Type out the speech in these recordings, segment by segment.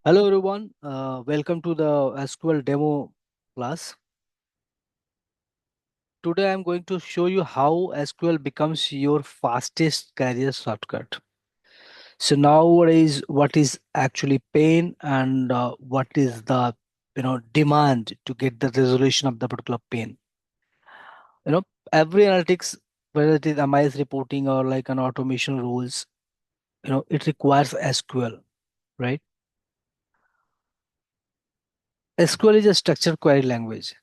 Hello everyone, welcome to the SQL demo class. Today I'm going to show you how SQL becomes your fastest career shortcut. So nowadays, what is actually pain and what is the demand to get the resolution of the particular pain. You know, every analytics, whether it is MIS reporting or like an automation rules, it requires SQL, right? SQL is a structured query language.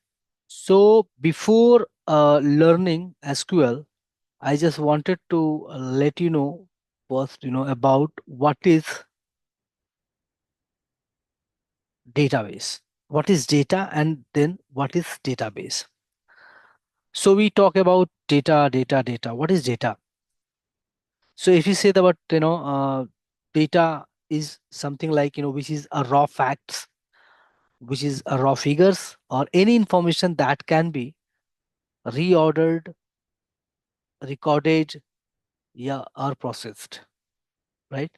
So before learning SQL, I just wanted to let you know first, about what is database. What is data and then what is database? So we talk about data. What is data? So if you say that what, data is something like, which is a raw facts, which is a raw figures or any information that can be reordered, recorded, yeah, or processed, right?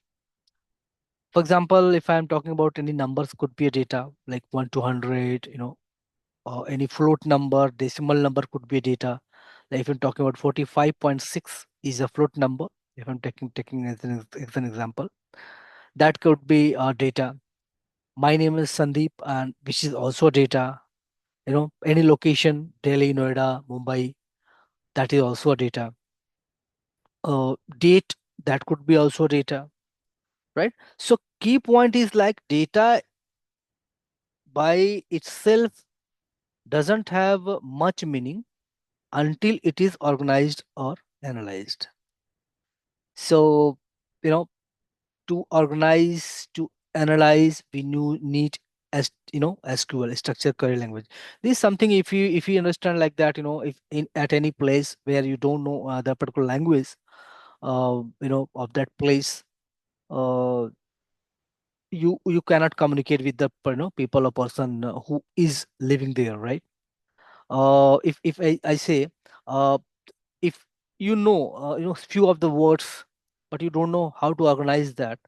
For example, if I'm talking about any numbers, could be a data like 1 to 100, or any float number, decimal number could be a data. Like if I'm talking about 45.6 is a float number, if I'm taking as an example, that could be data. My name is Sandeep, and which is also data. Any location, Delhi, Noida, Mumbai, that is also a data. Date, that could be also data, right? So key point is like data by itself doesn't have much meaning until it is organized or analyzed. So, you know, to organize, to analyze, we need as SQL, structured query language. This is something if you understand like that, if in at any place where you don't know the particular language, of that place, uh, you cannot communicate with the people or person who is living there, right? If I say, uh, if few of the words, but you don't know how to organize that,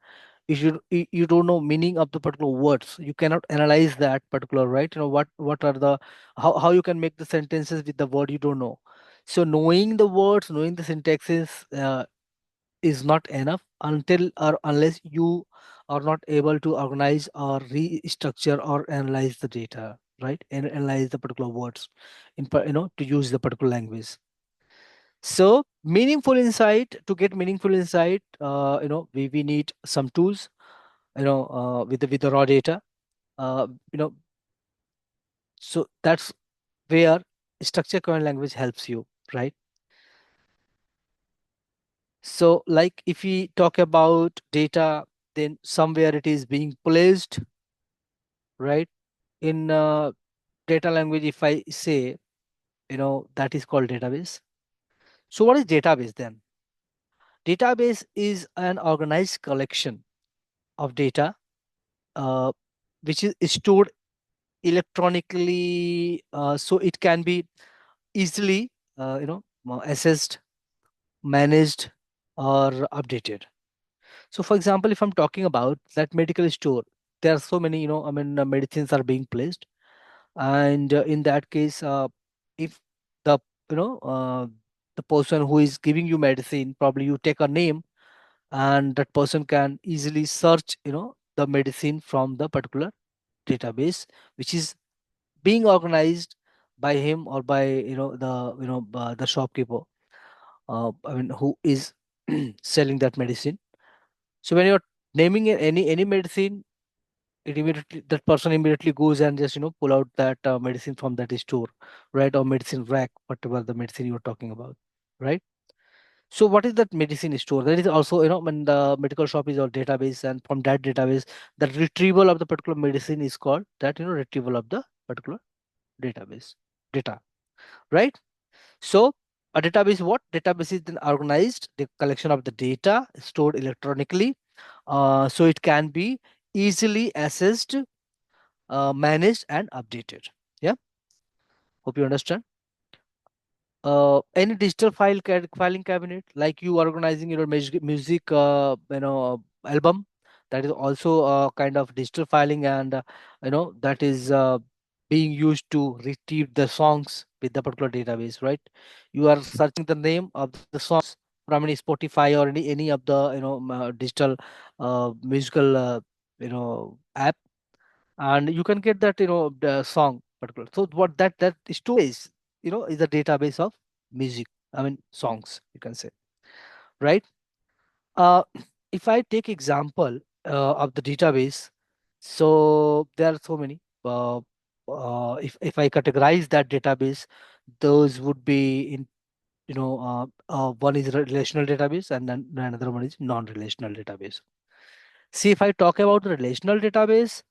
if you don't know meaning of the particular words, you cannot analyze that particular, right? What are the, how you can make the sentences with the word you don't know. So knowing the words, knowing the syntaxes is not enough until or unless you are not able to organize or restructure or analyze the data, right? And analyze the particular words to use the particular language. So meaningful insight, to get meaningful insight, we need some tools, with the raw data, uh, you know so that's where structure query language helps you, right? So like if we talk about data, then somewhere it is being placed, right? In data language, if I say, that is called database. So what is database then? Database is an organized collection of data, uh, which is stored electronically, so it can be easily assessed, managed, or updated. So for example, if I'm talking about that medical store, there are so many, medicines are being placed, and in that case, if the you know the person who is giving you medicine, probably you take a name, and that person can easily search the medicine from the particular database, which is being organized by him or by the shopkeeper, who is selling that medicine. So when you're naming any medicine, it immediately, that person immediately goes and just pull out that medicine from that store, right? Or medicine rack, whatever the medicine you're talking about, right? So what is that medicine store? That is also, when the medical shop is our database, and from that database, the retrieval of the particular medicine is called that, retrieval of the particular database data, right? So a database, what database is then organized, the collection of the data stored electronically, so it can be easily accessed, managed, and updated. Yeah, hope you understand. Any digital filing cabinet, like you organizing your music album, that is also a kind of digital filing, and that is being used to retrieve the songs with the particular database, right? You are searching the name of the songs from any Spotify or any of the digital musical app, and you can get that the song particular. So what that storage is a database of music, I mean songs, you can say, right? uh, if I take example of the database, so there are so many. If I categorize that database, those would be in one is relational database, and then another one is non-relational database. See, if I talk about the relational database,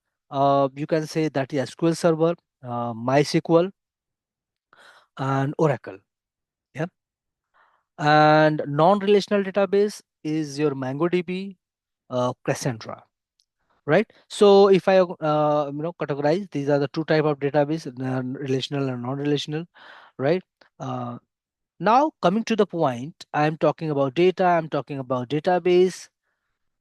you can say that is SQL Server, MySQL, and Oracle. Yeah. And non-relational database is your MongoDB, Cassandra. Right. So if I categorize, these are the two type of database, relational and non-relational, right? Uh, Now coming to the point, I'm talking about data. I'm talking about database.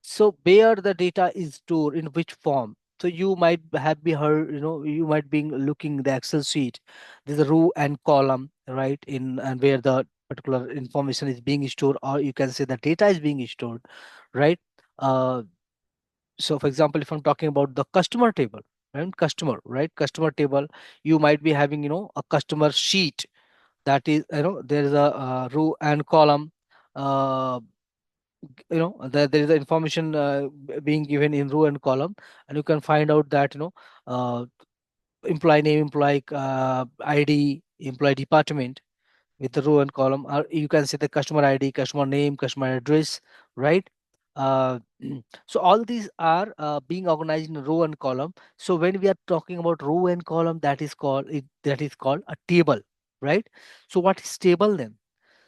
So where the data is stored in which form? So you might have be heard, you might be looking the Excel sheet. There's a row and column, right? In and where the particular information is being stored, or you can say the data is being stored, right? Uh, so for example, if I'm talking about the customer table, right? Customer table, you might be having, a customer sheet, that is, there is a row and column. Uh, there is the information being given in row and column, and you can find out that uh, employee name, employee ID, employee department with the row and column, or you can say the customer ID, customer name, customer address, right? uh, so all these are being organized in a row and column. So when we are talking about row and column, that is called a table, right? So what is table then?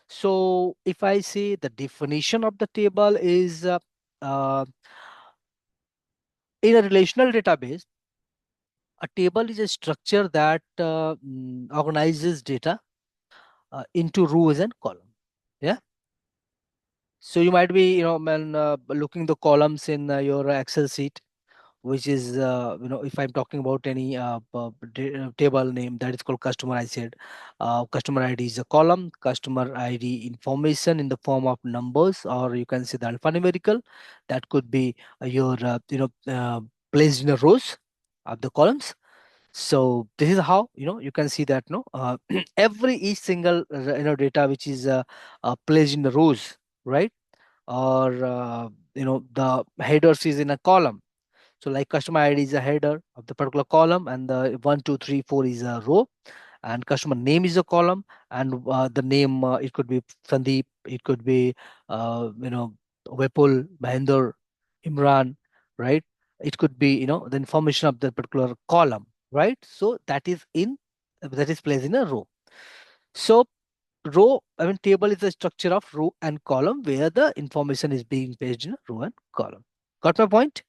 So if I say the definition of the table is uh, in a relational database, a table is a structure that organizes data into rows and columns. Yeah. So you might be, when looking the columns in your Excel sheet, which is, if I'm talking about any table name, that is called customer. I said customer ID is a column, customer ID information in the form of numbers, or you can say the alphanumerical. That could be your, placed in the rows of the columns. So this is how you can see that no every each single data which is placed in the rows, right? Or the headers is in a column. So like customer ID is a header of the particular column, and the 1, 2, 3, 4 is a row, and customer name is a column, and the name, it could be Sandeep, it could be Vipul, Mahinder, Imran, right? It could be the information of the particular column, right? So that is placed in a row. So row, I mean table is a structure of row and column where the information is being placed in a row and column. Got my point?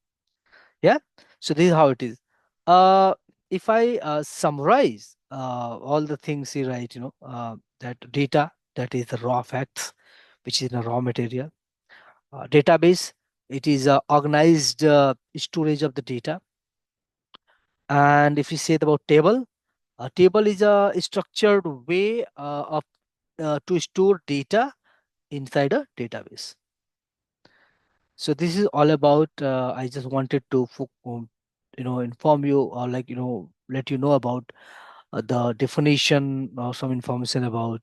Yeah. So this is how it is. uh if I summarize all the things here, right, that data, that is the raw facts, which is the raw material. Database, it is organized storage of the data. And if you say about table, a table is a structured way of to store data inside a database. So this is all about, I just wanted to inform you, or like let you know about the definition or some information about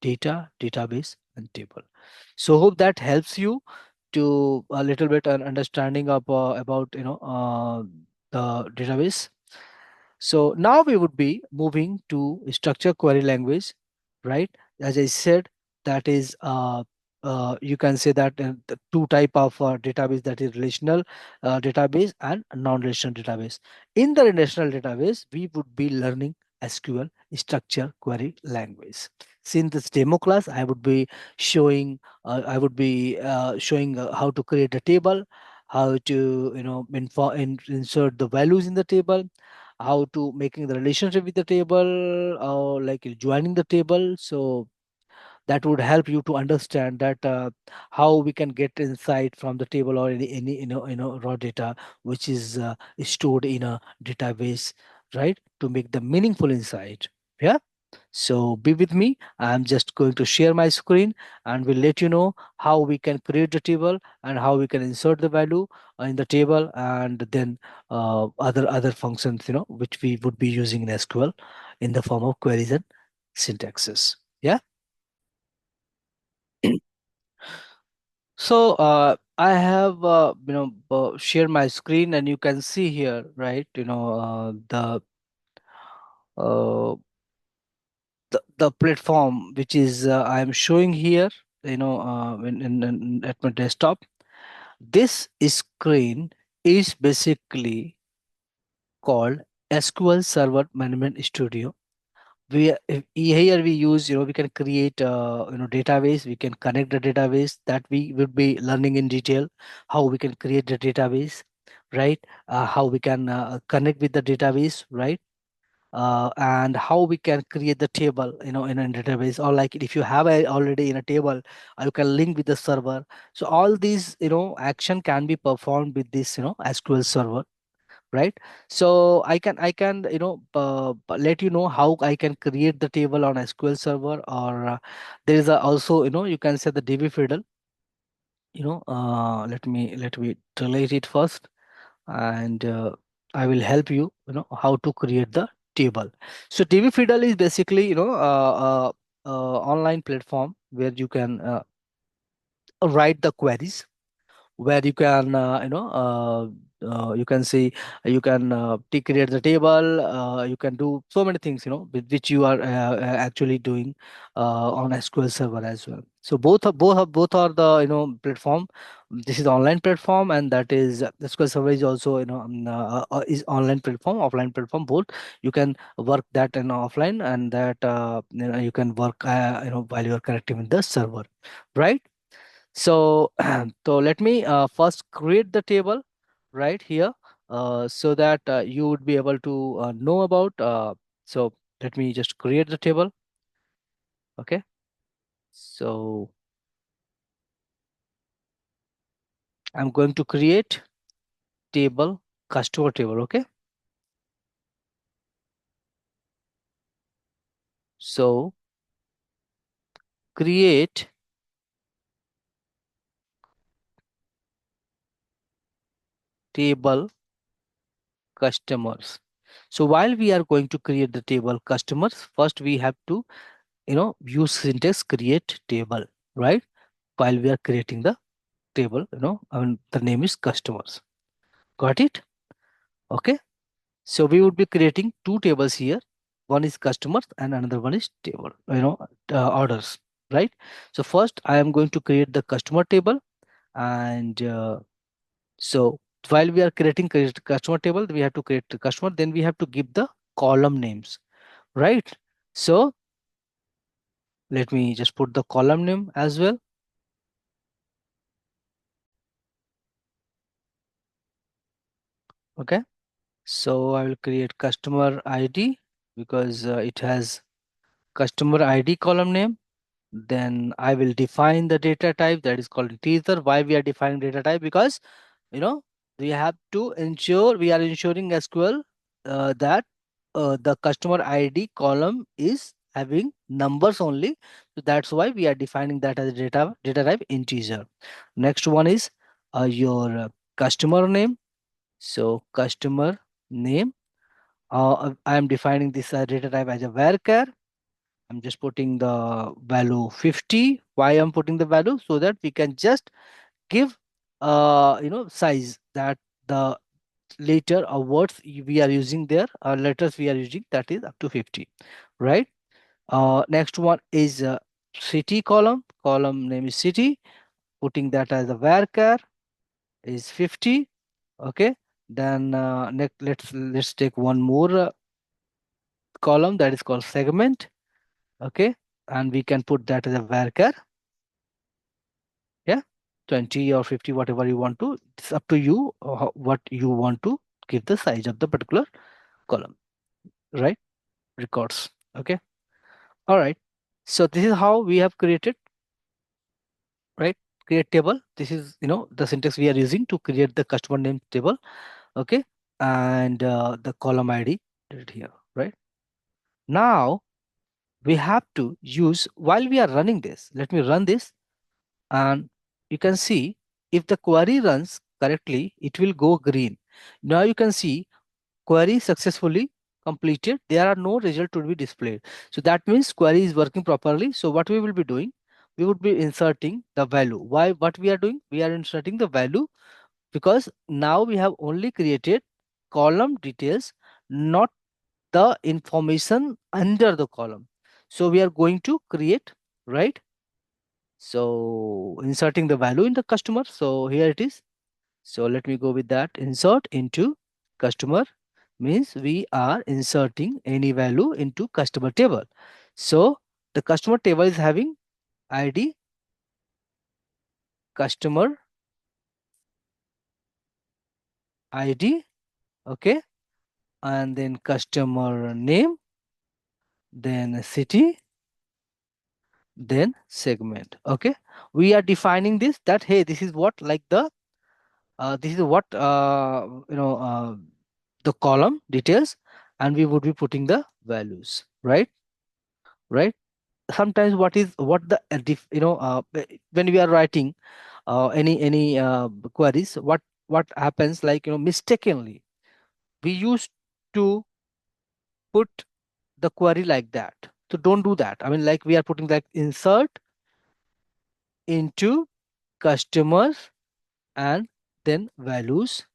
data, database, and table. So hope that helps you to a little bit an understanding of about the database. So now we would be moving to structure query language, right? As I said, that is, you can say that the two type of database, that is relational database and non-relational database. In the relational database, we would be learning SQL structure query language. Since this demo class, I would be showing how to create a table, how to insert the values in the table, how to making the relationship with the table, or like joining the table. So that would help you to understand that how we can get insight from the table or any raw data which is stored in a database, right, to make the meaningful insight. Yeah, so be with me. I'm just going to share my screen and we'll let you know how we can create the table and how we can insert the value in the table, and then other functions which we would be using in SQL in the form of queries and syntaxes. Yeah. So I have shared my screen and you can see here, right? Uh, the platform which is I am showing here, at my desktop. This screen is basically called SQL Server Management Studio. Here we use, we can create database. We can connect the database that we would be learning in detail. How we can create the database, right? How we can connect with the database, right? And how we can create the table in a database, or like if you have already in a table, you can link with the server. So all these action can be performed with this SQL server, right? So I can let you know how I can create the table on SQL server, or there is also you can say the DB fiddle. Let me delete it first, and I will help you how to create the table. So DB fiddle is basically online platform where you can write the queries, where you can you can see, you can create the table, you can do so many things with which you are actually doing on SQL server as well. So both are the platform. This is online platform, and that is SQL server is also is online platform, offline platform, both. You can work that offline, and that you can work while you are connecting with the server, right? So, so let me first create the table right here, so that you would be able to know about. So let me just create the table. Okay. So I'm going to create table, customer table. Okay. So create table customers. So while we are going to create the table customers, first we have to use syntax create table, right? While we are creating the table, the name is customers. Got it? Okay. So we would be creating two tables here. One is customers and another one is table, orders, right? So first I am going to create the customer table, and so while we are create customer table, we have to create the customer, then we have to give the column names, right? So let me just put the column name as well. Okay. So I will create customer ID because it has customer ID column name. Then I will define the data type, that is called teaser. Why we are defining data type? Because you know we have to ensure, we are ensuring SQL that the customer ID column is having numbers only. So that's why we are defining that as a data type integer. Next one is your customer name. So customer name, I am defining this data type as a varchar. I'm just putting the value 50. Why I'm putting the value? So that we can just give size, that the later words we are using there, letters we are using, that is up to 50, right? Next one is city column. Column name is city. Putting that as a varchar is 50. Okay. Then next, let's take one more column, that is called segment. Okay. And we can put that as a varchar. Yeah. 20 or 50, whatever you want to. It's up to you what you want to give the size of the particular column, right? Records. Okay. All right. So this is how we have created, right? Create table. This is, the syntax we are using to create the customer name table. Okay. And the column ID did it here, right? Now we have to use, while we are running this, let me run this, and you can see if the query runs correctly, it will go green. Now you can see query successfully completed. There are no result to be displayed. So that means query is working properly. So what we will be doing, we would be inserting the value. Why? What we are doing? We are inserting the value because now we have only created column details, not the information under the column. So we are going to create, right? So inserting the value in the customer. So here it is. So let me go with that. Insert into customer means we are inserting any value into customer table. So the customer table is having ID, customer ID, okay, and then customer name, then city, then segment. Okay, we are defining this, that hey, this is what, like the this is what the column details, and we would be putting the values, right? Right. Sometimes what the when we are writing any queries, what happens, like, mistakenly we used to put the query like that. So don't do that. I mean, like, we are putting like insert into customers and then values,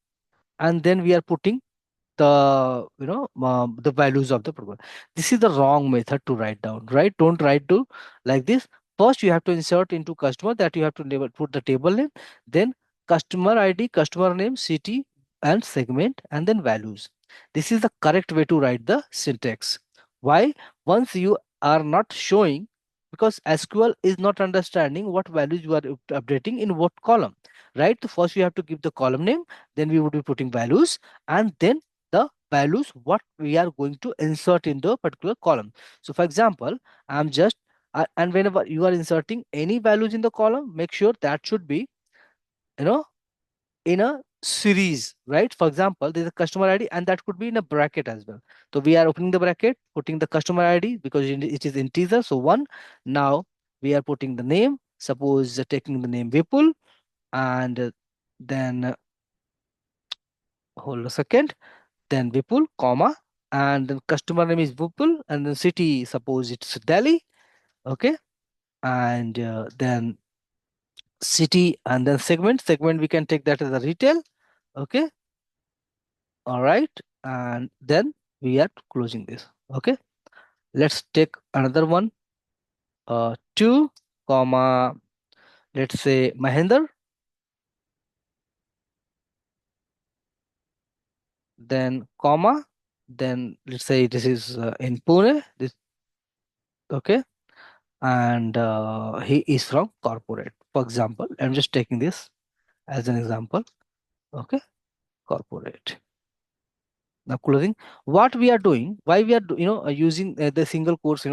and then we are putting the values of the program. This is the wrong method to write down, right? Don't write to like this. First you have to insert into customer, that you have to put the table name, then customer ID, customer name, city, and segment, and then values. This is the correct way to write the syntax. Why? Once you are not showing, because SQL is not understanding what values you are updating in what column, right? So first you have to give the column name, then we would be putting values, and then the values what we are going to insert in the particular column. So for example, I'm just and whenever you are inserting any values in the column, make sure that should be, you know in a series, right? For example, there's a customer ID, and that could be in a bracket as well. So we are opening the bracket, putting the customer ID because it is integer, so 1. Now we are putting the name, suppose taking the name Vipul, and then hold a second, then Vipul, comma, and then customer name is Vipul, and then city, suppose it's Delhi, okay, and then city, and then segment we can take that as a retail, okay, all right, and then we are closing this, okay. Let's take another one, 2, comma, let's say Mahender, then comma, then let's say this is in Pune, this, okay, and he is from corporate, for example. I'm just taking this as an example, okay, corporate. Now closing. What we are doing, why we are using the single quotes,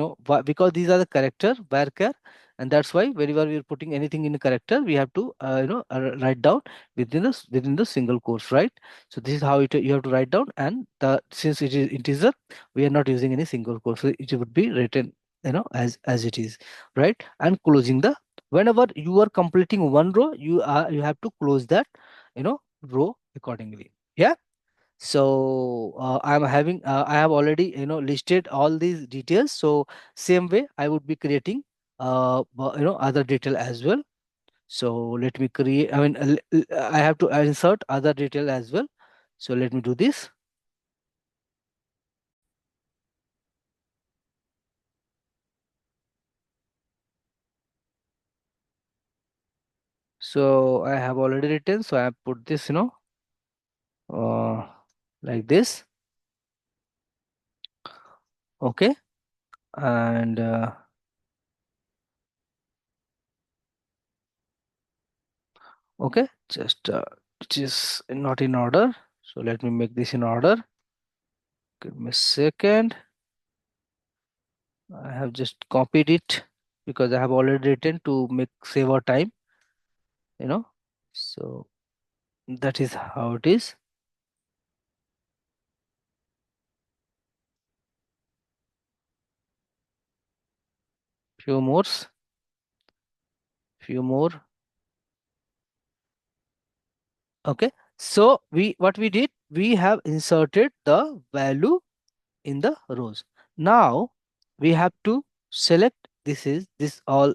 because these are the character varchar, and that's why whenever we are putting anything in a character, we have to write down within the single quotes, right? So this is how you have to write down, and the since it is integer, we are not using any single quotes, so it would be written as it is, right? And closing the, whenever you are completing one row, you have to close that row accordingly. Yeah. So I have already listed all these details. So same way I would be creating other detail as well. So let me create, I mean, I have to insert other detail as well. So let me do this. So I have already written, so I have put this uh, like this, okay. And okay, just it is not in order, so let me make this in order. Give me a second. I have just copied it. because I have already written to make save our time, you know. So that is how it is. Few more, few more. Okay. So what we did, we have inserted the value in the rows. Now we have to select this all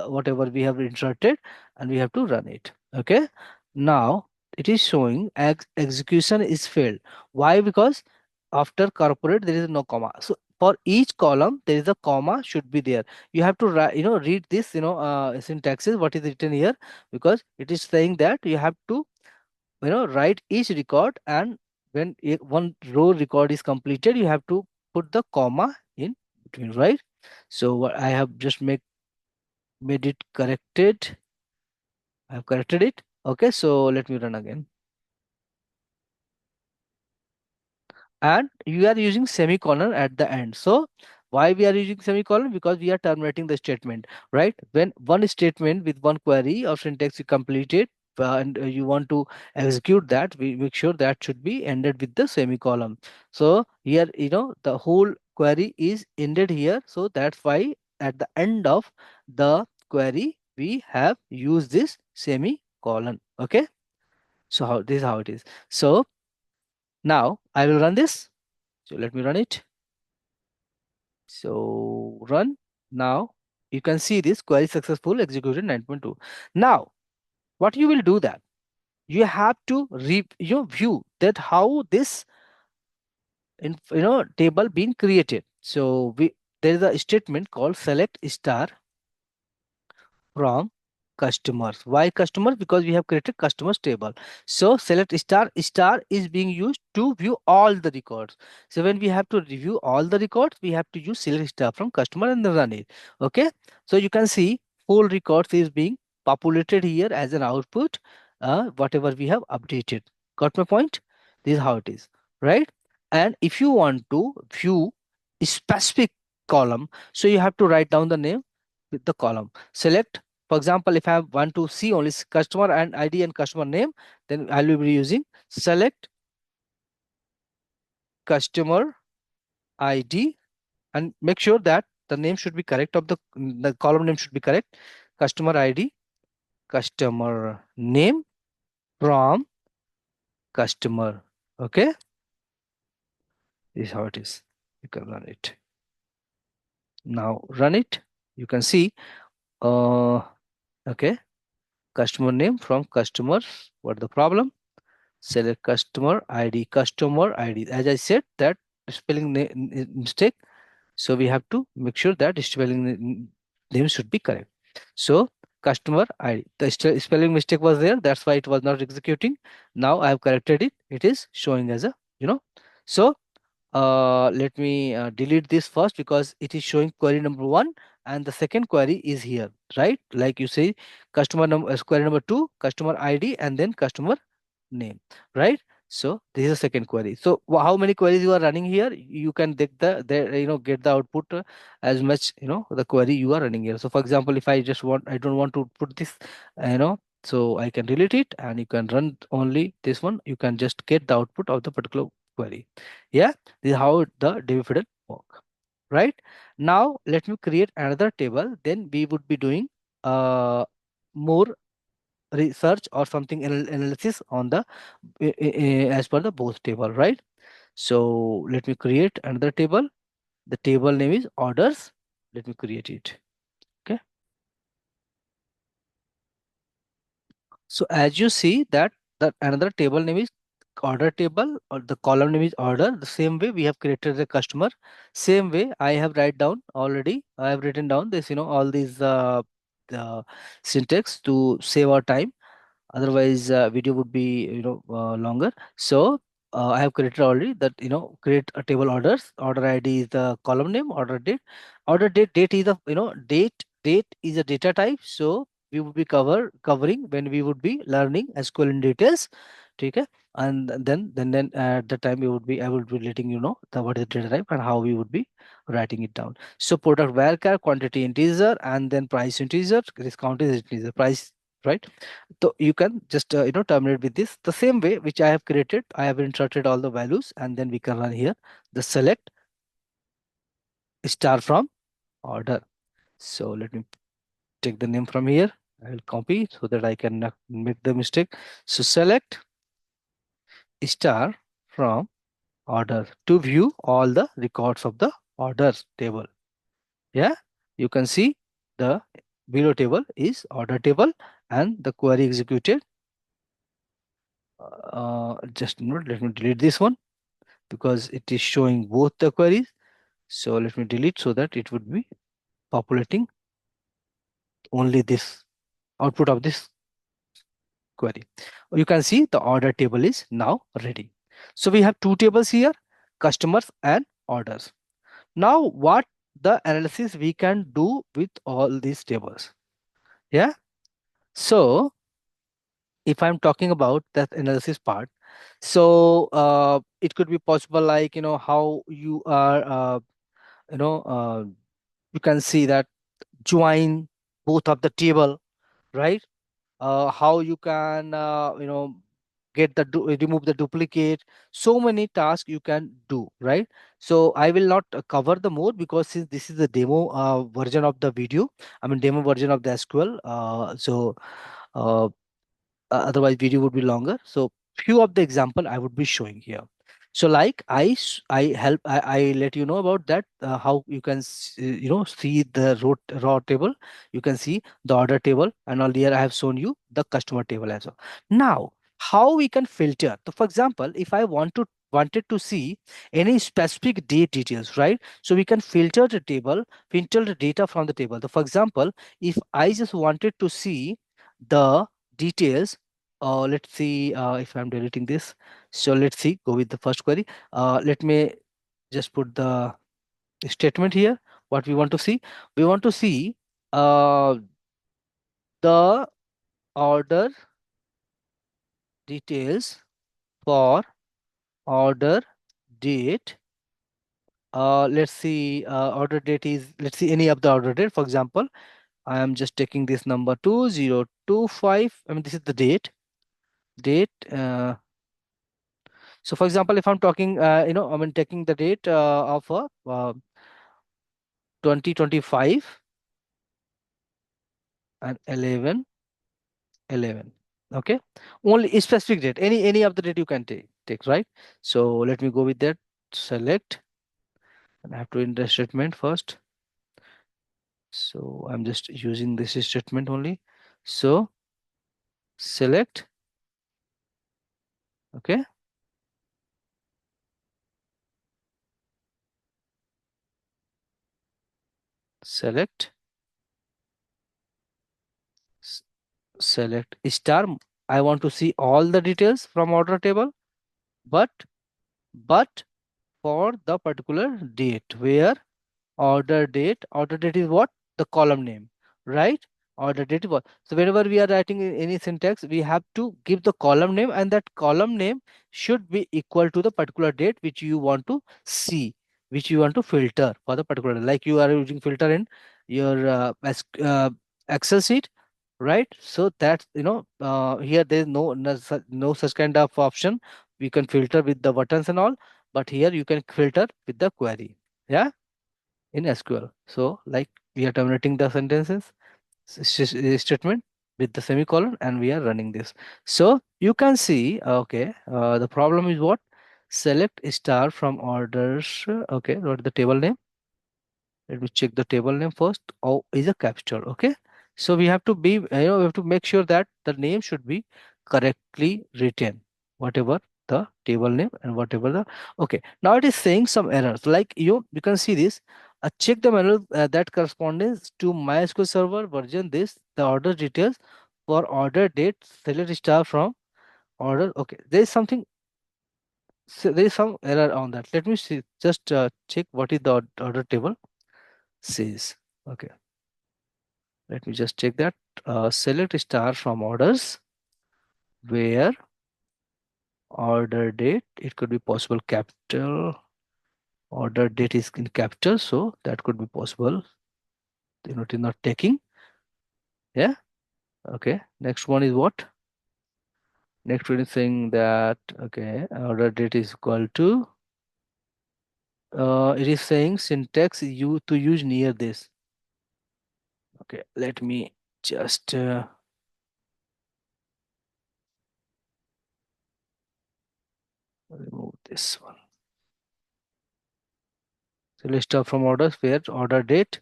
whatever we have inserted, and we have to run it. Okay. Now it is showing execution is failed. Why? Because after corporate there is no comma. So for each column there is a comma should be there. You have to read this syntaxes what is written here, because it is saying that you have to write each record, and when one row record is completed you have to put the comma in between, right? So what I have just made it corrected. I have corrected it. Okay, so let me run again. And you are using semicolon at the end. So why we are using semicolon? Because we are terminating the statement, right? When one statement with one query or syntax you complete it, and you want to execute that, we make sure that should be ended with the semicolon. So here the whole query is ended here, so that's why at the end of the query we have used this semicolon. Okay, so how this is how it is. So now I will run this. So let me run it. So run. Now you can see this query successful executed 9.2. Now what you will do that you have to view that how this table been created. So we there is a statement called select star from customers. Why customers? Because we have created customers table. So select star is being used to view all the records. So when we have to review all the records, we have to use select star from customer and then run it. Okay. So you can see full records is being populated here as an output, whatever we have updated. Got my point? This is how it is, right? And if you want to view a specific column, so you have to write down the name with the column. Select, for example, if I want to see only customer and ID and customer name, then I will be using select customer ID, and make sure that the name should be correct of the column name should be correct. Customer ID, customer name from customer. Okay, this is how it is. You can run it. Now run it. You can see, uh, okay, customer name from customers. What the problem? Select customer id, as I said that spelling mistake, so we have to make sure that spelling name should be correct. So customer id, the spelling mistake was there, that's why it was not executing. Now I have corrected it, it is showing as a so let me delete this first, because it is showing query number one and the second query is here, right? Like you say, customer number query number two, customer id, and then customer name, right? So this is the second query. So how many queries you are running here? You can get get the output as much the query you are running here. So for example, if I don't want to put this, so I can delete it and you can run only this one. You can just get the output of the particular query. Yeah, this is how the DB fiddle work. Right, now let me create another table. Then we would be doing more research or something analysis on the as per the both table, right? So let me create another table. The table name is orders. Let me create it. Okay, so as you see that the another table name is order table, or the column name is order. The same way we have created the customer, same way I have write down already. I have written down this all these the syntax to save our time, otherwise video would be longer. So I have created already that create a table orders. Order id is the column name. Order date is the date is a data type. So we would be covering when we would be learning SQL in details. Okay, and then at the time I would be letting you know the what is the data type and how we would be writing it down. So product varchar, quantity integer, and then price integer, discount is integer, price, right? So you can just terminate with this the same way which I have created. I have inserted all the values, and then we can run here the select star from order. So let me take the name from here. I will copy so that I can not make the mistake. So select star from order to view all the records of the orders table. Yeah, you can see the below table is order table and the query executed. Just a minute, let me delete this one because it is showing both the queries. So let me delete so that it would be populating only this output of this query. You can see the order table is now ready. So we have two tables here, customers and orders. Now what the analysis we can do with all these tables? Yeah. So if I'm talking about that analysis part, so it could be possible like how you are you know uh, you can see that join both of the table, right? How you can get the remove the duplicate, so many tasks you can do, right? So I will not cover the more because since this is the demo version of the video, I mean demo version of the SQL. Uh, Otherwise video would be longer, so few of the example I would be showing here. So like I let you know about that how you can see the raw table, you can see the order table, and earlier I have shown you the customer table as well. Now how we can filter, so for example if I wanted to see any specific date details, right? So we can filter the table, filter the data from the table. So for example, if I just wanted to see the details, let's see if I'm deleting this. So let's see, go with the first query. Let me just put the statement here. What we want to see? We want to see uh, the order details for order date. Let's see, order date is, let's see any of the order date. For example, I am just taking this number 2025. I mean, this is the date. So for example, if I'm talking, I mean, taking the date of 2025 and 11. Okay. Only a specific date, any of the date you can take, right? So let me go with that. Select, and I have to enter statement first. So I'm just using this statement only. So select, okay, select, s- select star. I want to see all the details from order table, but but for the particular date where order date is what, the column name, right? Order date is what, so whenever we are writing in any syntax we have to give the column name, and that column name should be equal to the particular date which you want to see, which you want to filter for the particular, like you are using filter in your excel sheet, right? So that's here there is no such kind of option. We can filter with the buttons and all, but here you can filter with the query, yeah, in SQL. So like we are terminating the sentences statement with the semicolon, and we are running this. So you can see, okay, the problem is what? Select star from orders. Okay, what the table name? Let me check the table name first. Oh, is a capture. Okay. So we have to be, we have to make sure that the name should be correctly written, whatever the table name and whatever the, okay. Now it is saying some errors. Like you can see this. Check the manual that corresponds to MySQL server version. This the order details for order date. Select star from order. Okay. There is something. So there is some error on that. Let me see. Just check what is the order table says. Okay. Let me just check that. Select star from orders where order date, it could be possible capital. Order date is in capital, so that could be possible. It is not taking. Yeah. Okay. Next one is what? Next one is saying that, okay, order date is equal to, it is saying syntax you to use near this. Okay, let me just remove this one. So let's start from orders where order date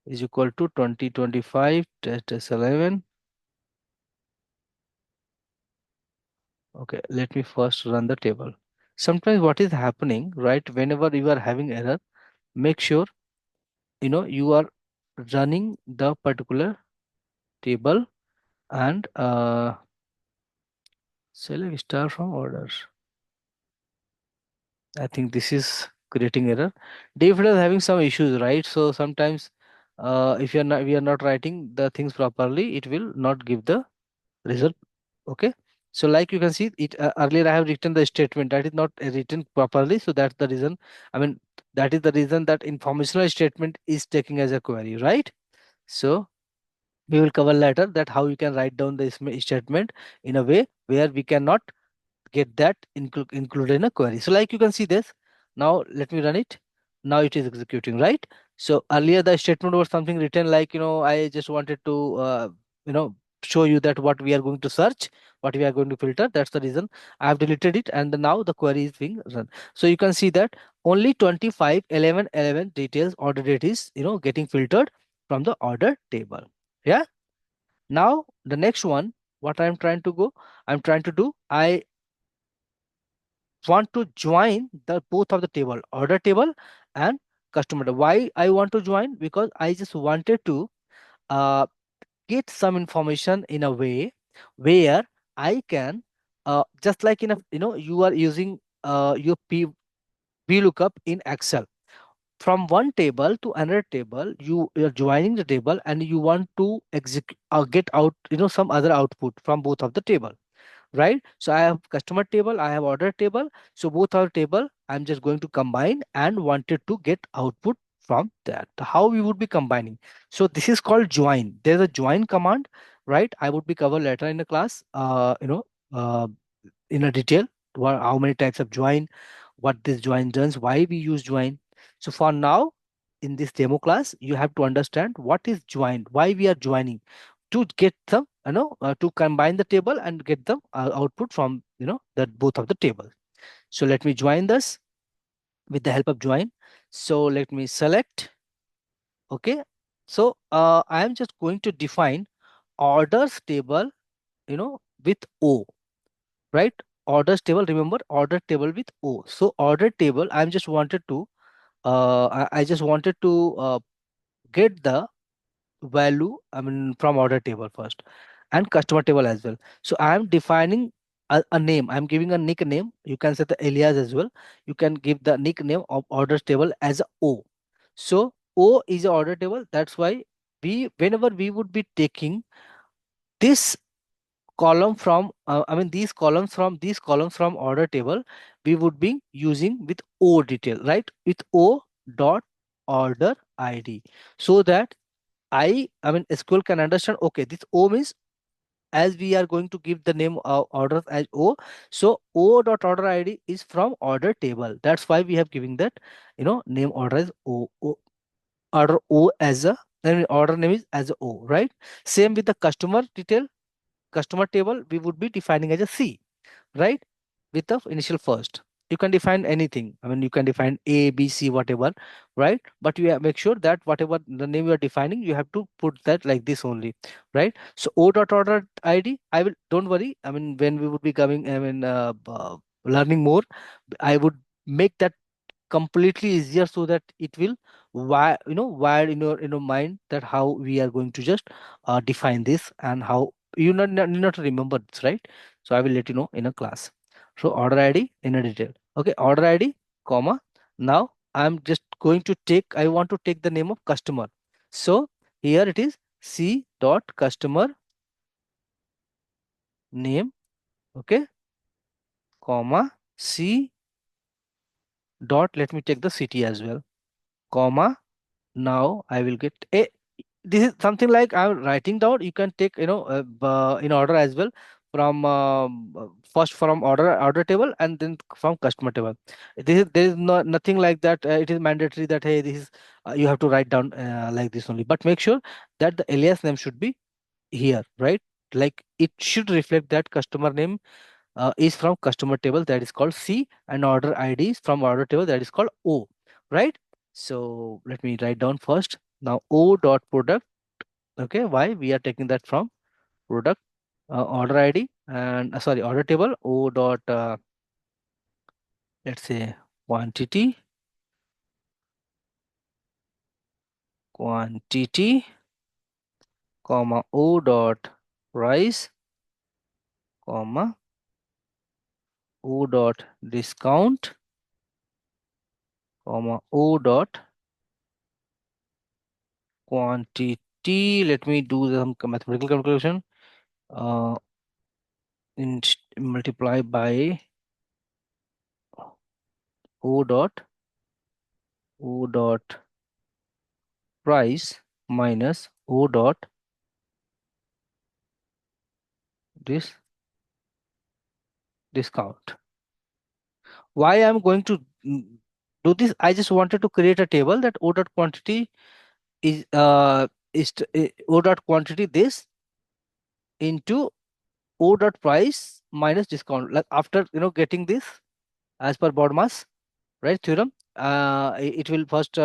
is equal to 2025 test 11. Okay, let me first run the table. Sometimes what is happening, right? Whenever you are having error, make sure you are running the particular table and select star from orders. I think this is creating error. Default is having some issues, right? So sometimes if we are not writing the things properly, it will not give the result. Okay. So like you can see it earlier I have written the statement that is not written properly. So that's the reason. I mean, that is the reason that informational statement is taking as a query, right? So we will cover later that how you can write down this statement in a way where we cannot get that included in a query. So like you can see this. Now let me run it. Now it is executing, right? So earlier the statement was something written like, I just wanted to, you know, show you that what we are going to search, what we are going to filter. That's the reason I have deleted it. And now the query is being run. So you can see that only 25 11 11 details order date is, getting filtered from the order table. Yeah. Now the next one, what I'm trying to do, I want to join the both of the table, order table and customer table. Why I want to join? Because I just wanted to uh, get some information in a way where I can just like in a, you are using your VLOOKUP in Excel. From one table to another table, you are joining the table and you want to execute get out, some other output from both of the table, right? So I have customer table, I have order table. So both are table. I'm just going to combine and wanted to get output from that. How we would be combining? So this is called join. There's a join command, right? I would be covered later in the class. In a detail, how many types of join, what this join does, why we use join. So for now, in this demo class, you have to understand what is join, why we are joining to get some, to combine the table and get the output from, that both of the tables. So let me join this with the help of join. So let me select. Okay. So I am just going to define orders table, with O, right? Orders table, remember order table with O. So order table, I'm just wanted to, I just wanted to get the value, I mean, from order table first and customer table as well. So I'm defining a name. I'm giving a nickname. You can set the alias as well. You can give the nickname of orders table as a O. So O is a order table. That's why whenever we would be taking this column from, these columns from order table, we would be using with O detail, right? With O dot order ID, so that I mean SQL can understand, okay, this O means, as we are going to give the name of orders as O, so O dot order ID is from order table. That's why we have given that, name order as order O as a, I mean, order name is as a O, right? Same with the customer detail, customer table, we would be defining as a C, right? With the initial first. You can define anything. I mean, you can define A, B, C, whatever, right? But you make sure that whatever the name you are defining, you have to put that like this only, right? So O dot order ID, I will, don't worry. I mean, when we would be coming, learning more, I would make that completely easier so that it will wire in your mind that how we are going to just define this and how need not to remember this, right? So I will let you know in a class. So order ID in a detail. Okay, order ID, comma. Now I'm just going to I want to take the name of customer. So here it is C dot customer name. Okay. comma C dot, let me take the city as well, comma. Now I will get a, this is something like I'm writing down. You can take, in order as well, from first from order table and then from customer table. This is, there is nothing like that. It is mandatory that, hey, this is, you have to write down like this only. But make sure that the alias name should be here, right? Like it should reflect that customer name is from customer table, that is called C, and order ID is from order table, that is called O, right? So let me write down first. Now O dot product. Okay, why we are taking that from product, order ID, and sorry, order table. O dot, let's say quantity, quantity, comma O dot price, comma O dot discount, comma O dot quantity. Let me do some mathematical calculation. Uh, multiply by O dot, O dot price minus O dot this discount. Why I'm going to do this? I just wanted to create a table that O dot quantity is O dot quantity this into O dot price minus discount. Like after getting this as per BODMAS, right, theorem, it will first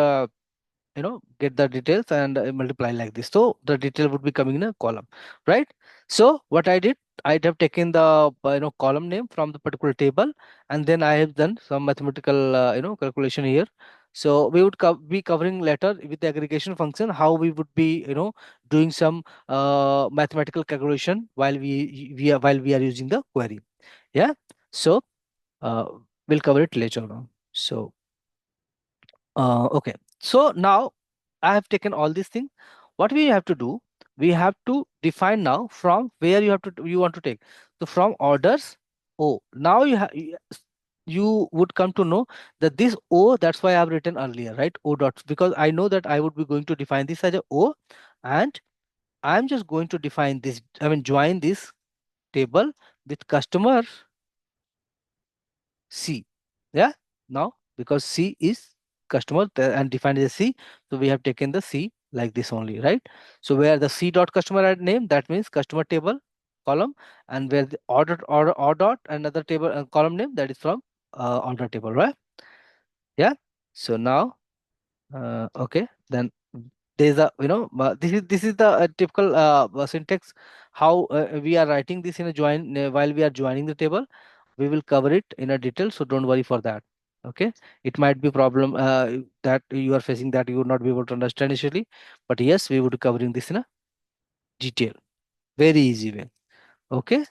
get the details and multiply like this, so the detail would be coming in a column, right? So what I did, I'd have taken the column name from the particular table, and then I have done some mathematical calculation here. So we would be covering later with the aggregation function how we would be doing some mathematical calculation while we are using the query. Yeah. So uh, we'll cover it later on. So okay. So now I have taken all these things. What we have to do, we have to define now from where you want to take. So from orders O. Now you would come to know that this O, that's why I have written earlier, right? O dot, because I know that I would be going to define this as a O, and I'm just going to define this, I mean join this table with customer C. Yeah. Now, because C is customer and defined as C, so we have taken the C like this only, right? So where the C dot customer ad name, that means customer table column, and where the order dot another table column name, that is from order table, right? Yeah. So now, okay, then there's a this is the typical syntax how we are writing this in a join while we are joining the table. We will cover it in a detail, so don't worry for that. Okay, it might be problem that you are facing, that you would not be able to understand initially, but yes, we would be covering this in a detail, very easy way. Okay,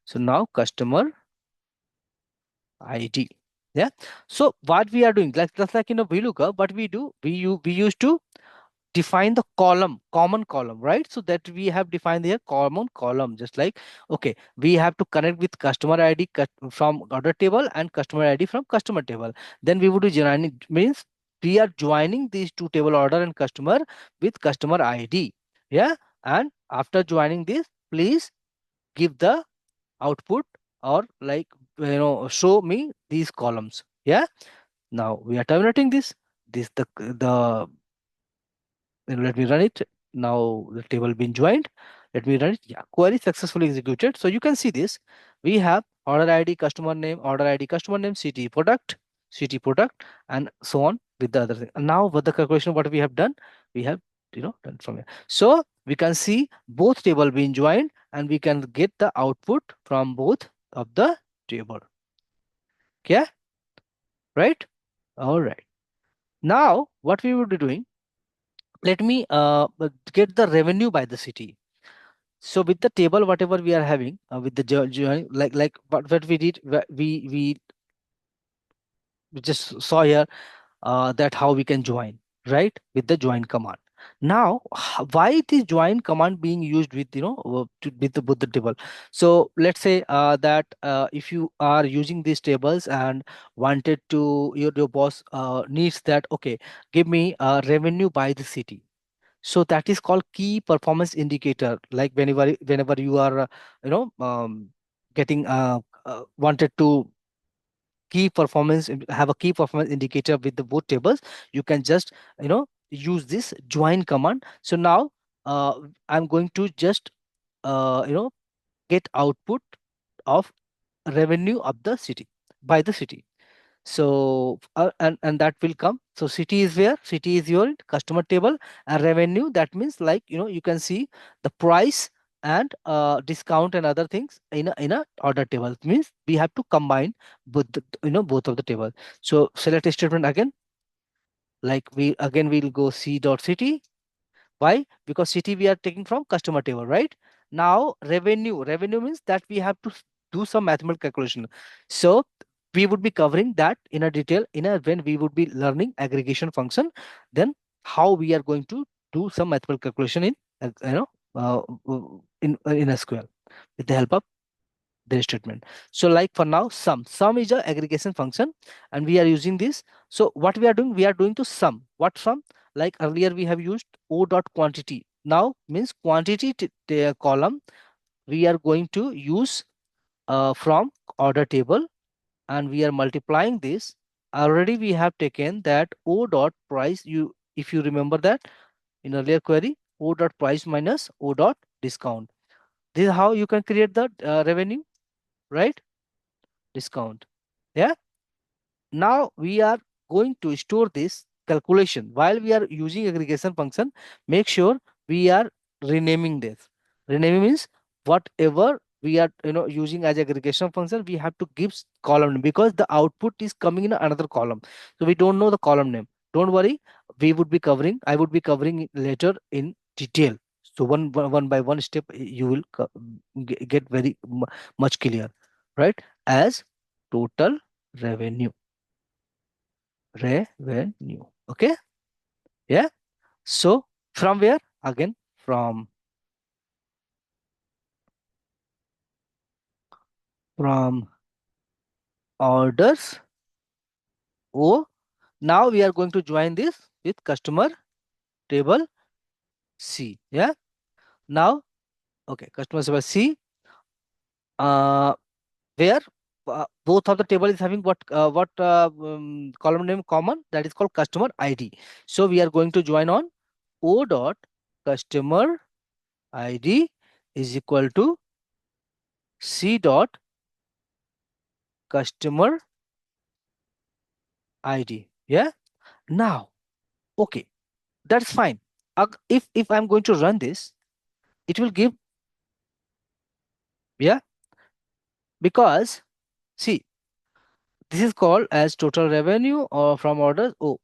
so now customer ID. Yeah. So what we are doing, like just like in a VLOOKUP, what we do, we used to define the column, common column, right? So that we have defined here common column, just like, okay, we have to connect with customer ID from order table and customer ID from customer table. Then we would be joining, means we are joining these two table, order and customer, with customer ID. Yeah. And after joining this, please give the output, or like show me these columns. Yeah. Now we are terminating this the let me run it. Now the table been joined. Let me run it. Yeah, query successfully executed. So you can see this. We have order ID, customer name, order ID, customer name, CT product, and so on with the other thing. And now with the calculation, what we have done, we have done from here. So we can see both table being joined, and we can get the output from both of the table. Okay, right? All right. Now what we would be doing, let me get the revenue by the city. So with the table, whatever we are having with the join, like what we did, we just saw here that how we can join, right, with the join command. Now, why it is join command being used with with the table? So let's say that if you are using these tables and wanted to your boss needs that, okay, give me revenue by the city. So that is called key performance indicator. Like whenever you are you know getting wanted to have a key performance indicator with the both tables, you can just use this join command. So now uh, I'm going to just get output of revenue of the city by the city. So and that will come. So city is where? City is your customer table, and revenue, that means like you can see the price and discount and other things in a order table. It means we have to combine both both of the table. So select a statement again, like we'll go c dot city. Why? Because city we are taking from customer table, right? Now revenue means that we have to do some mathematical calculation. So we would be covering that in a detail when we would be learning aggregation function. Then how we are going to do some mathematical calculation in in SQL with the help of their statement. So like for now, sum is a aggregation function, and we are using this. So what we are doing? We are doing to sum. What sum? Like earlier we have used o dot quantity. Now means quantity column. We are going to use from order table, and we are multiplying this. Already we have taken that o dot price. You if you remember that in earlier query, o dot price minus o dot discount. This is how you can create the revenue, right? Discount. Yeah. Now we are going to store this calculation while we are using aggregation function. Make sure we are renaming this. Renaming means whatever we are using as aggregation function, we have to give column name, because the output is coming in another column. So we don't know the column name. Don't worry, I would be covering it later in detail. So one by one step, you will get very much clear, right? As total revenue. Revenue. Okay. Yeah. So from where? Again, from from orders. Oh, now we are going to join this with customer table C. Yeah. Now, okay, customer table C. Uh, where both of the table is having what column name common, that is called customer ID. So we are going to join on O dot customer ID is equal to C dot customer ID. Yeah. Now, okay, that's fine. If I'm going to run this, it will give, yeah, because see, this is called as total revenue or from orders. Oh,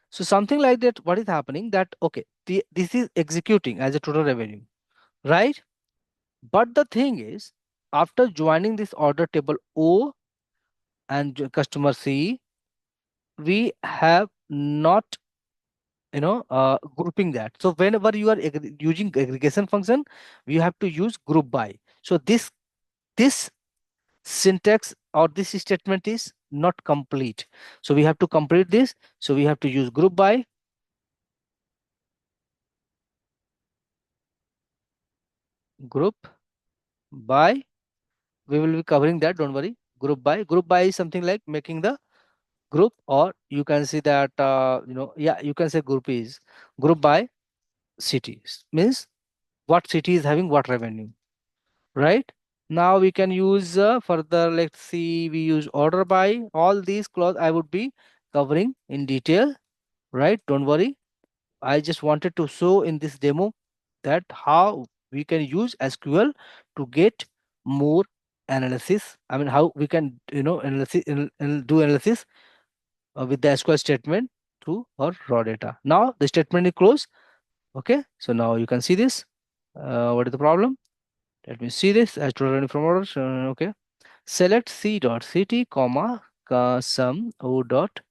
so something like that. What is happening? That okay, this is executing as a total revenue, right? But the thing is, after joining this order table O and customer C, we have not grouping that. So whenever you are using aggregation function, you have to use group by. So this syntax or this statement is not complete, so we have to complete this. So we have to use group by. We will be covering that, don't worry. Group by is something like making the group, or you can see that yeah, you can say group by cities, means what city is having what revenue, right? Now we can use further, let's see, we use order by. All these clause I would be covering in detail, right? Don't worry, I just wanted to show in this demo that how we can use SQL to get more analysis. I mean, how we can analysis do analysis with the SQL statement through our raw data. Now the statement is closed. Okay, so now you can see this. What is the problem? Let me see this as to revenue from orders. Okay, select c dot ct comma sum o dot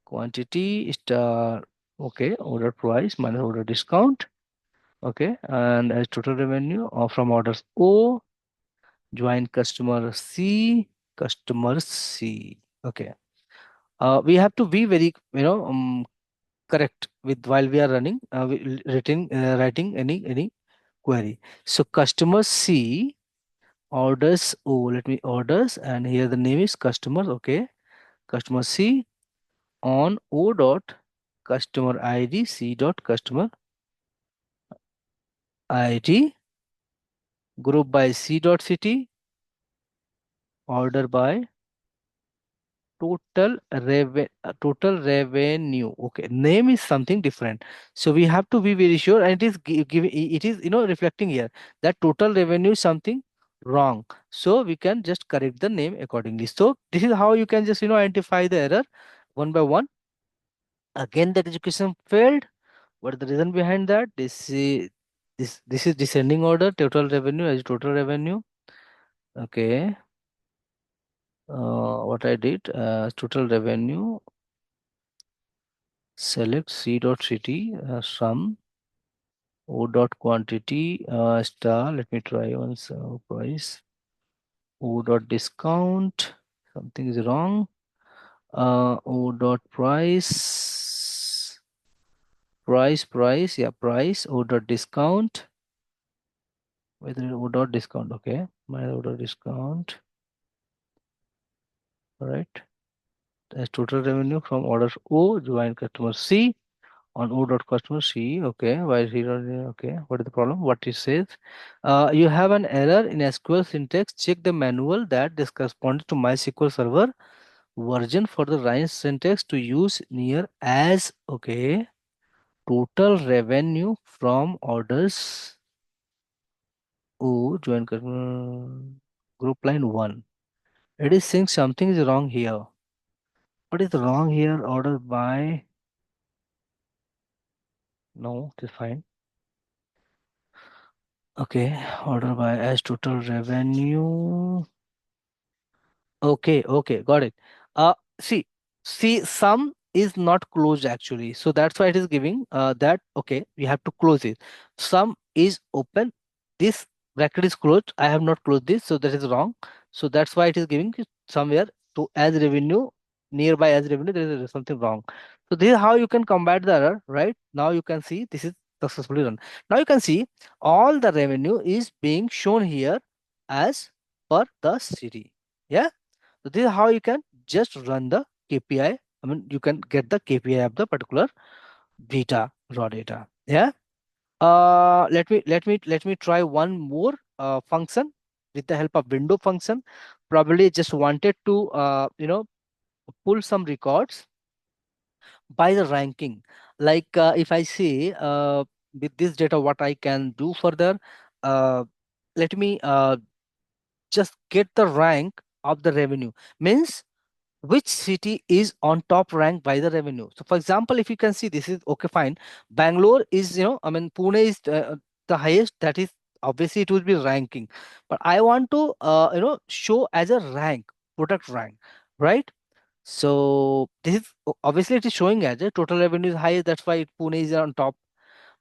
quantity star. Okay, order price minus order discount. Okay, and as total revenue from orders O, join customer C, customer C. Okay. We have to be very, correct with while we are running, writing any query. So customer C orders O. Let me orders, and here the name is customer. Okay, customer C on O dot customer ID C dot customer ID, group by C dot city, order by total revenue. Okay, name is something different, so we have to be very sure, and it is giving, it is, reflecting here that total revenue is something wrong, so we can just correct the name accordingly. So this is how you can just, identify the error one by one. Again, that education failed. What is the reason behind that? This is descending order, total revenue as total revenue. Okay, what I did, total revenue, select C dot city, sum O dot quantity, star. Let me try once. Price O dot discount. Something is wrong. O dot price. Yeah, price. O dot discount. Whether O dot discount. Okay, my O dot discount. All right. That's total revenue from order O, join customer C on O dot customer C. Okay, why is here? Okay, what is the problem? What it says? You have an error in SQL syntax. Check the manual that this corresponds to MySQL Server version for the right syntax to use near as. Okay, total revenue from orders O, join customer group line 1. It is saying something is wrong here. What is wrong here? Order by. No, it's fine. Okay, order by as total revenue. Okay, got it. See, sum is not closed actually, so that's why it is giving that. Okay, we have to close it. Sum is open. This bracket is closed. I have not closed this, so that is wrong. So that's why it is giving it somewhere to as revenue, nearby as revenue. There is something wrong. So this is how you can combat the error. Right now, you can see this is successfully run. Now you can see all the revenue is being shown here as per the city. Yeah. So this is how you can just run the KPI. I mean, you can get the KPI of the particular data, raw data. Yeah. Let me try one more function with the help of window function. Probably just wanted to pull some records by the ranking. Like if I say with this data, what I can do further. Uh, Let me just get the rank of the revenue. Means which city is on top rank by the revenue. So for example, if you can see, this is okay, fine. Bangalore is, I mean, Pune is the highest. That is obviously it will be ranking, but I want to show as a rank, product rank, right? So this is obviously it is showing as a total revenue is high, that's why Pune is on top.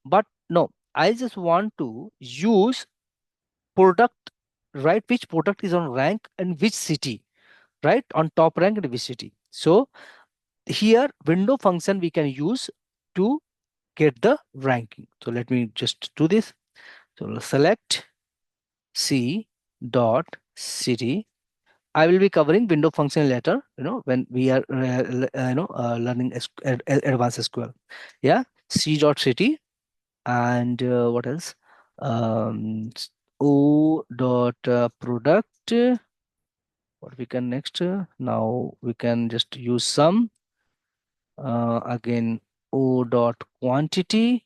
But no, I just want to use product, right? Which product is on rank and which city, right? On top rank and which city. So here window function we can use to get the ranking. So let me just do this. So select C dot city. I will be covering window function later, when we are learning advanced SQL. Yeah, C dot city, and what else? O dot product. What we can next? Now we can just use some. Again, O dot quantity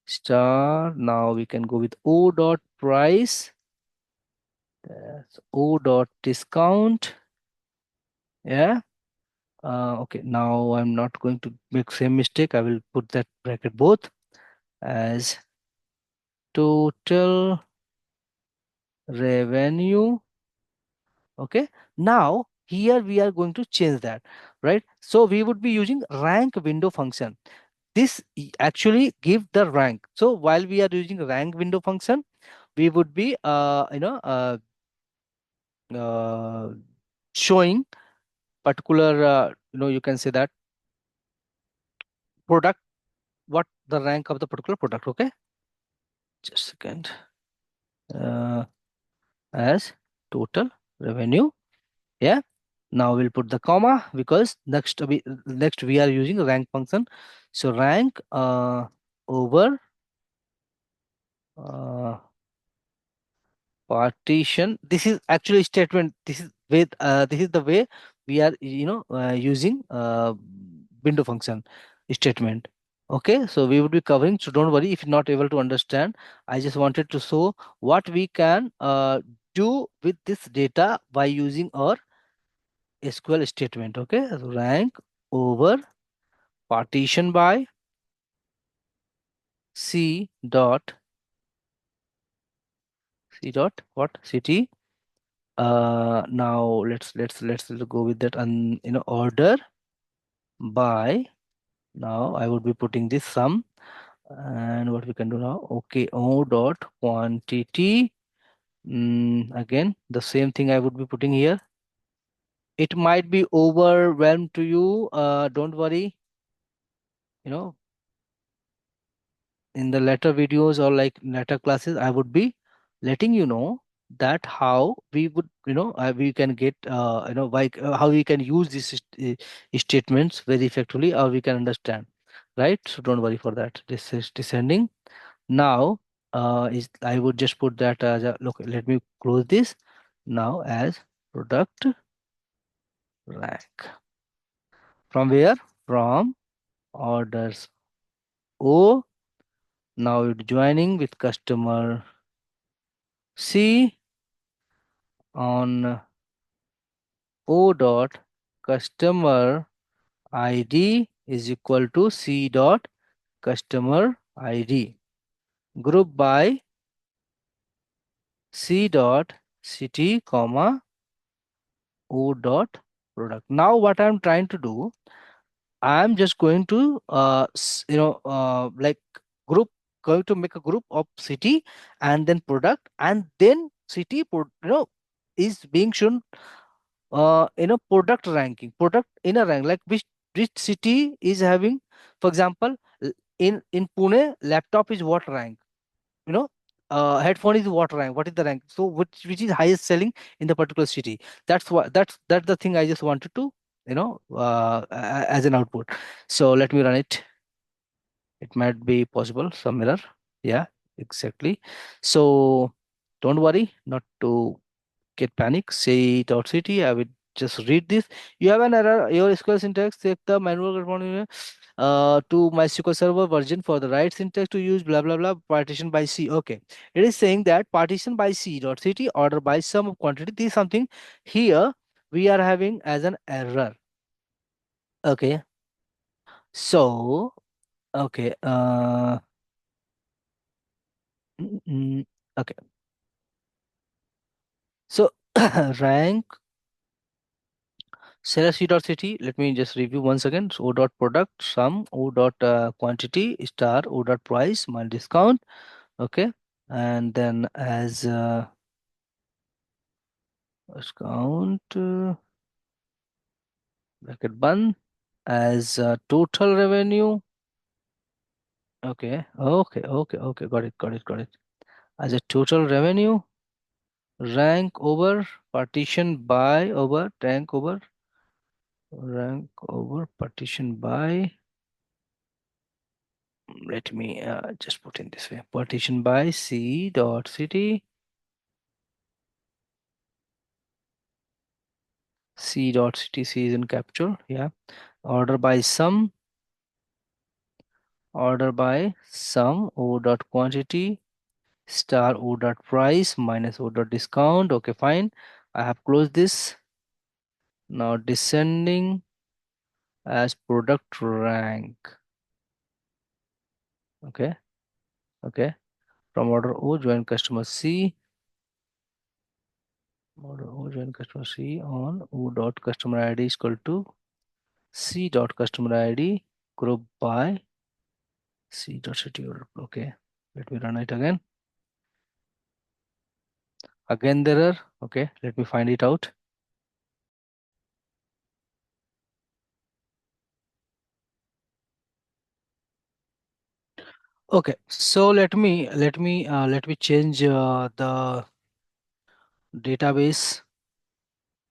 star. Now we can go with O dot price. That's O dot discount. Yeah. Okay. Now I'm not going to make same mistake. I will put that bracket both as total revenue. Okay. Now here we are going to change that. right? So we would be using rank window function. This actually give the rank. So while we are using rank window function, we would be uh, showing particular you can say that product, what the rank of the particular product. Okay, just a second. uh, as total revenue. Yeah, now we'll put the comma because next we are using rank function. So rank over uh, partition. This is actually statement. This is the way we are using window function statement. Okay, so we would be covering, so don't worry if you're not able to understand. I just wanted to show what we can do with this data by using our SQL statement. Okay, so rank over partition by c dot what city. Now let's go with that, and order by. Now I would be putting this sum, and what we can do now. Okay, o dot quantity. Again the same thing I would be putting here. It might be overwhelmed to you. Don't worry. You know, in the later videos or like later classes, I would be letting you know that how we would we can get how we can use these statements very effectively, or we can understand, right? So don't worry for that. This is descending. Now is I would just put that as a look. Let me close this now as product rank. From where? From orders O. Now it's joining with customer C on O dot customer ID is equal to C dot customer ID. Group by C dot city comma O dot product. Now what I'm trying to do, I'm just going to like group, going to make a group of city and then product, and then city is being shown in a product ranking, product in a rank, like which city is having, for example, in Pune, laptop is what rank, you know headphone is what rank, what is the rank, so which is highest selling in the particular city. That's the thing I just wanted to as an output. So let me run it. It might be possible some error. Yeah, exactly. So don't worry, not to get panic. Say dot city. I will just read this. You have an error. Your SQL syntax. Check the manual corresponding to MySQL Server version for the right syntax to use. Blah blah blah. Partition by C. Okay. It is saying that partition by C dot city, order by sum of quantity. This is something here we are having as an error. Okay. So okay. Mm, mm, okay. So rank seller C dot city. Let me just review once again. So O dot product sum, O dot quantity star, O dot price minus discount. Okay, and then as discount bracket bun as total revenue. Okay, okay. Got it. As a total revenue, rank over partition by over rank over partition by. Let me just put in this way, partition by c dot city, c dot city, c is in capture. Yeah, order by sum, o dot quantity star o dot price minus o dot discount. Okay, fine, I have closed this. Now descending as product rank. Okay, from order O join customer C, order O join customer C on O dot customer ID is equal to C dot customer ID group by C dot city order. Okay, let me run it again. Again the error. Okay, let me find it out. Okay, so let me change the database,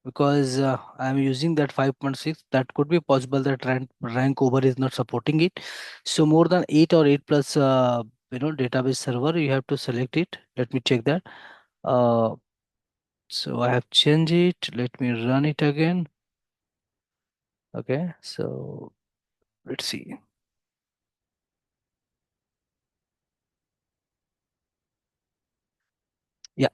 because I'm using that 5.6. That could be possible that rank over is not supporting it. So more than 8 or 8 plus database server, you have to select it. Let me check that. Uh, so I have changed it. Let me run it again. Okay, so let's see. Yeah.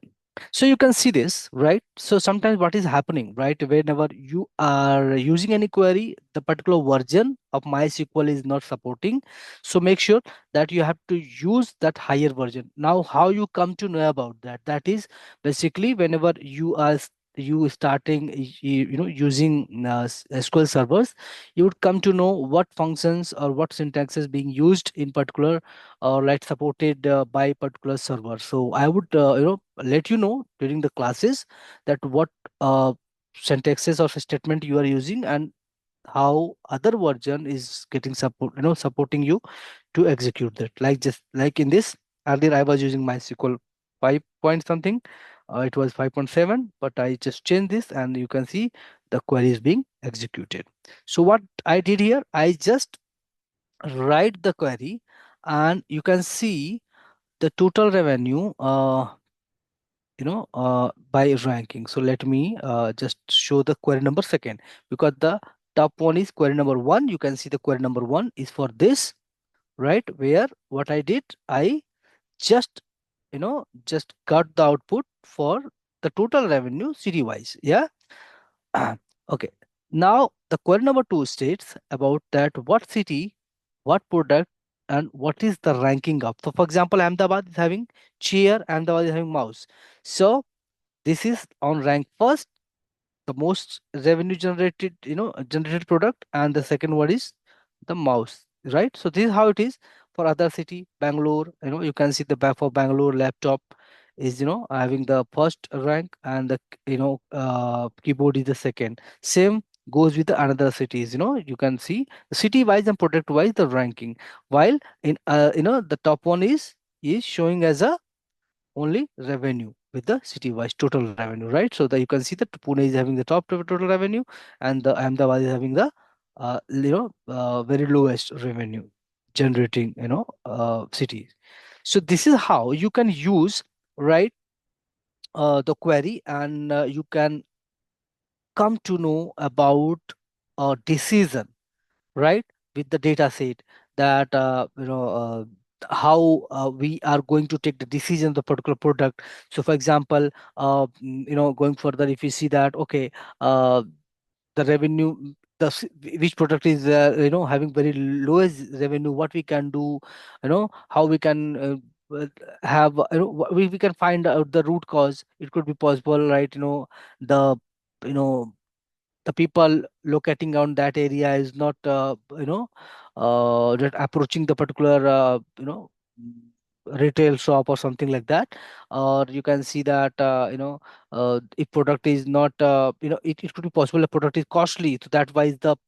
So you can see this, right? So sometimes what is happening, right? Whenever you are using any query, the particular version of MySQL is not supporting. So make sure that you have to use that higher version. Now, how you come to know about that? That is basically whenever you starting using SQL servers, you would come to know what functions or what syntax is being used in particular, or like supported by particular server. So I would let you know during the classes that what uh, syntaxes or statement you are using, and how other version is getting supporting you to execute that. Like just like in this, earlier I was using MySQL 5 point something. It was 5.7, but I just changed this, and you can see the query is being executed. So what I did here, I just write the query, and you can see the total revenue by ranking. So let me just show the query number second, because the top one is query number one. You can see the query number one is for this, right? Where what I did, I just just got the output for the total revenue city wise. Yeah. Okay. Now the query number two states about that what city, what product, and what is the ranking of. So for example, Ahmedabad is having chair, Ahmedabad is having mouse. So this is on rank first, the most revenue generated product, and the second one is the mouse, right? So this is how it is for other city. Bangalore, you can see the back for Bangalore laptop is having the first rank, and the keyboard is the second. Same goes with the another cities. You can see city wise and product wise the ranking, while in the top one is showing as a only revenue with the city-wise total revenue, right? So that you can see that Pune is having the top total revenue, and the Ahmedabad is having the very lowest revenue generating cities. So this is how you can use, right, the query, and you can come to know about a decision, right, with the data set, that how we are going to take the decision of the particular product. So for example, going further, if you see that, okay, uh, the revenue, which product is having very lowest revenue, what we can do, how we can have we can find out the root cause. It could be possible, right, the you know the people locating on that area is not that approaching the particular retail shop or something like that. Or you can see that if product is not it could be possible the product is costly, so that why is that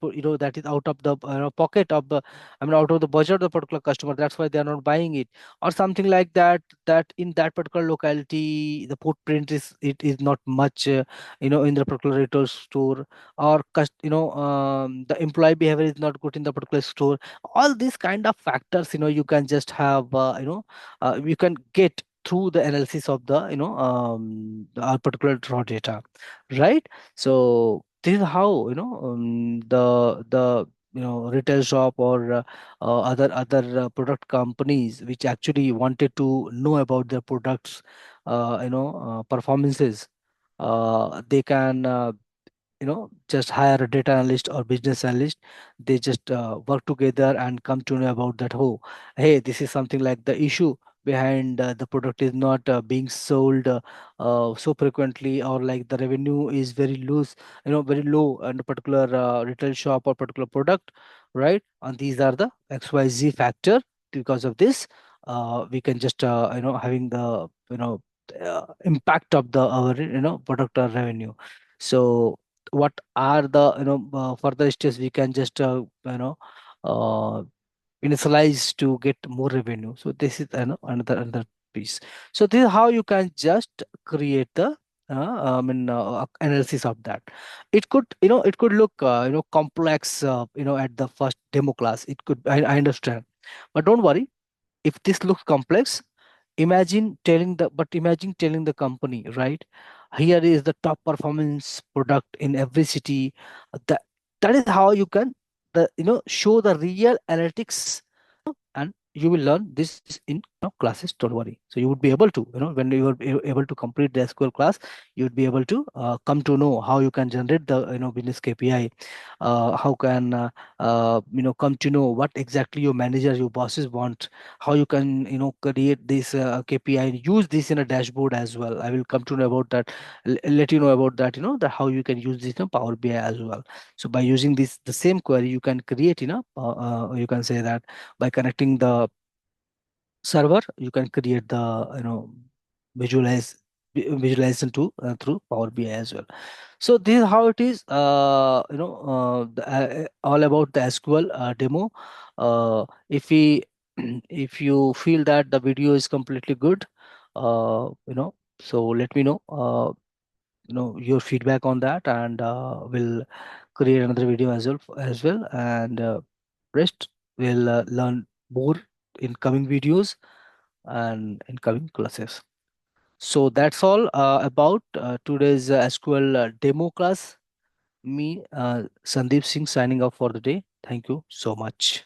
is out of the pocket of the, I mean, out of the budget of the particular customer, that's why they are not buying it, or something like that. That in that particular locality the footprint is not much in the particular retail store, or the employee behavior is not good in the particular store. All these kind of factors you can just have you can get through the analysis of the our particular raw data, right? So this is how the retail shop, or other product companies which actually wanted to know about their products performances, they can just hire a data analyst or business analyst. They just work together and come to know about that. Oh, hey, this is something like the issue behind the product is not being sold so frequently, or like the revenue is very loose, very low in a particular retail shop or particular product, right? And these are the XYZ factor. Because of this, we can just having the impact of the our product or revenue. So what are the further steps we can just uh, initialize to get more revenue? So this is another piece. So this is how you can just create the analysis of that. It could it could look complex at the first demo class. It could, I understand, but don't worry. If this looks complex, imagine telling the company, right, here is the top performance product in every city. That that is how you can show the real analytics, and you will learn this in classes. Don't worry. So you would be able to, when you are able to complete the SQL class, you would be able to come to know how you can generate the business KPI, how can come to know what exactly your manager, your bosses want, how you can create this KPI and use this in a dashboard as well. I will come to know about that, let you know about that, the how you can use this in Power BI as well. So by using this the same query, you can create, you can say that by connecting the server, you can create the visualize visualization to through Power BI as well. So this is how it is, all about the SQL demo. If we if you feel that the video is completely good, so let me know your feedback on that, and we'll create another video as well, and rest we'll learn more in coming videos and in coming classes. So that's all about today's SQL demo class. Me, Sandeep Singh, signing off for the day. Thank you so much.